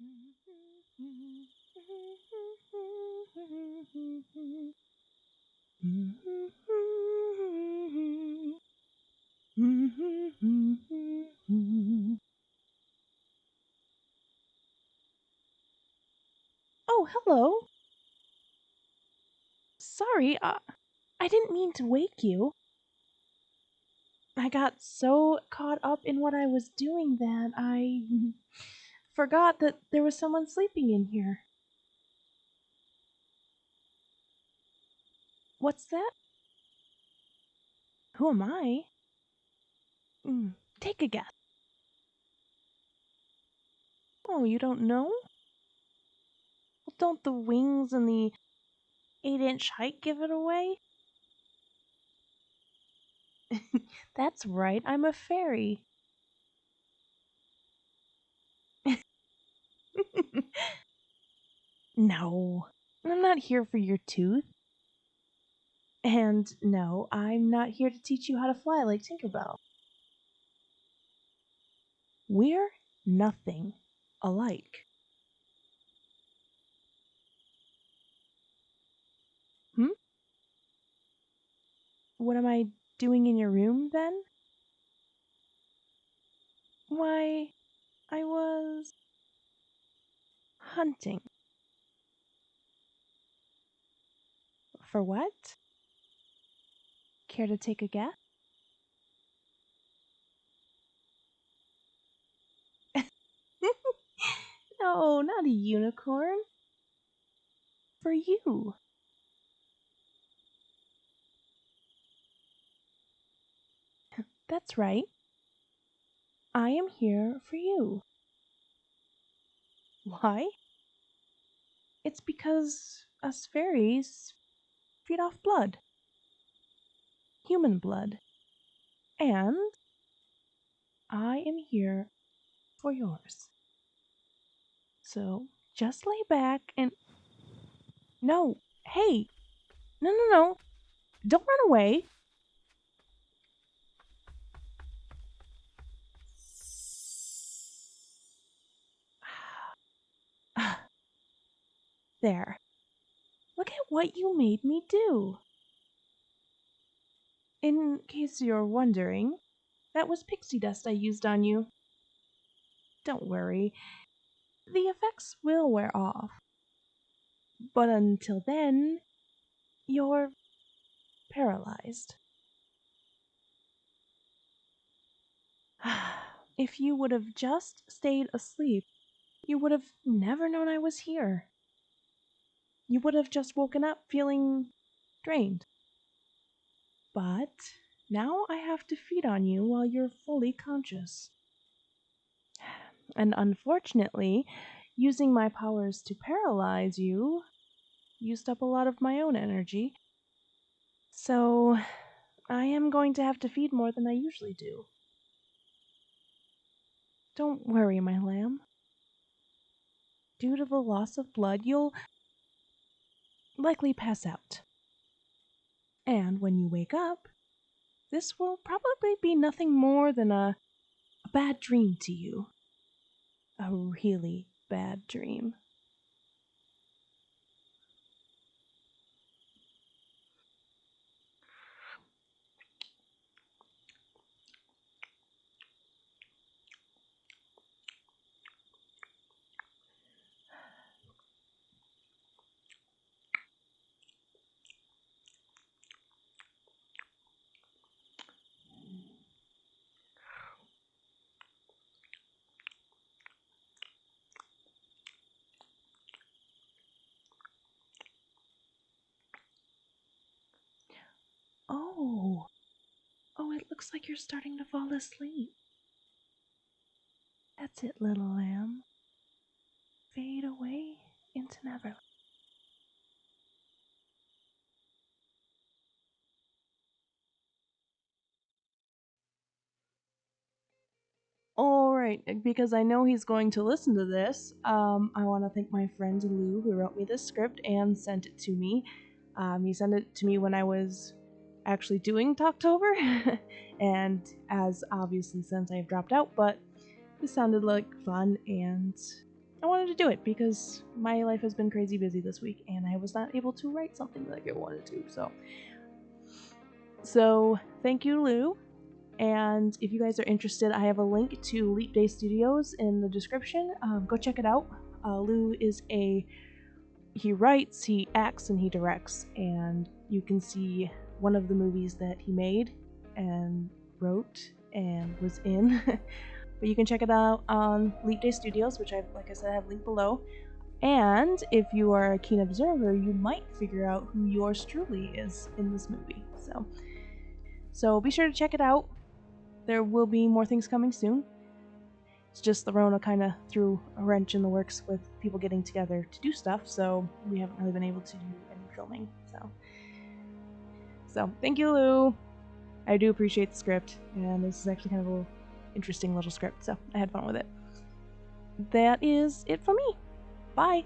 Oh, hello. Sorry, I didn't mean to wake you. I got so caught up in what I was doing that I forgot that there was someone sleeping in here. What's that? Who am I? Take a guess. Oh, you don't know? Well, don't the wings and the 8-inch height give it away? That's right, I'm a fairy. No, I'm not here for your tooth. And no, I'm not here to teach you how to fly like Tinkerbell. We're nothing alike. Hmm? What am I doing in your room then? Why, I was hunting. For what? Care to take a guess? No, not a unicorn. For you. That's right. I am here for you. Why? It's because us fairies feed off blood. Human blood. And I am here for yours. So just lay back and. No! Hey! No, no, no! Don't run away! There. Look at what you made me do. In case you're wondering, that was pixie dust I used on you. Don't worry, the effects will wear off. But until then, you're paralyzed. If you would have just stayed asleep, you would have never known I was here. You would have just woken up feeling drained. But now I have to feed on you while you're fully conscious. And unfortunately, using my powers to paralyze you used up a lot of my own energy. So I am going to have to feed more than I usually do. Don't worry, my lamb. Due to the loss of blood, you'll likely pass out. And when you wake up, this will probably be nothing more than a bad dream to you. A really bad dream. Oh, it looks like you're starting to fall asleep. That's it, little lamb. Fade away into Neverland. All right, because I know he's going to listen to this, I want to thank my friend Lou who wrote me this script and sent it to me. He sent it to me when I was actually doing Talktober, and as obviously since I've dropped out, but this sounded like fun, and I wanted to do it because my life has been crazy busy this week and I was not able to write something like I wanted to. So thank you, Lou. And if you guys are interested, I have a link to Leap Day Studios in the description. Go check it out. Lou is he writes, he acts, and he directs. And you can see one of the movies that he made and wrote and was in. But you can check it out on Leap Day Studios, which like I said, I have linked below. And if you are a keen observer, you might figure out who yours truly is in this movie. So be sure to check it out. There will be more things coming soon. It's just the Rona kind of threw a wrench in the works with people getting together to do stuff, so we haven't really been able to do any filming. So thank you, Lou. I do appreciate the script, and this is actually kind of a interesting little script, so I had fun with it. That is it for me. Bye.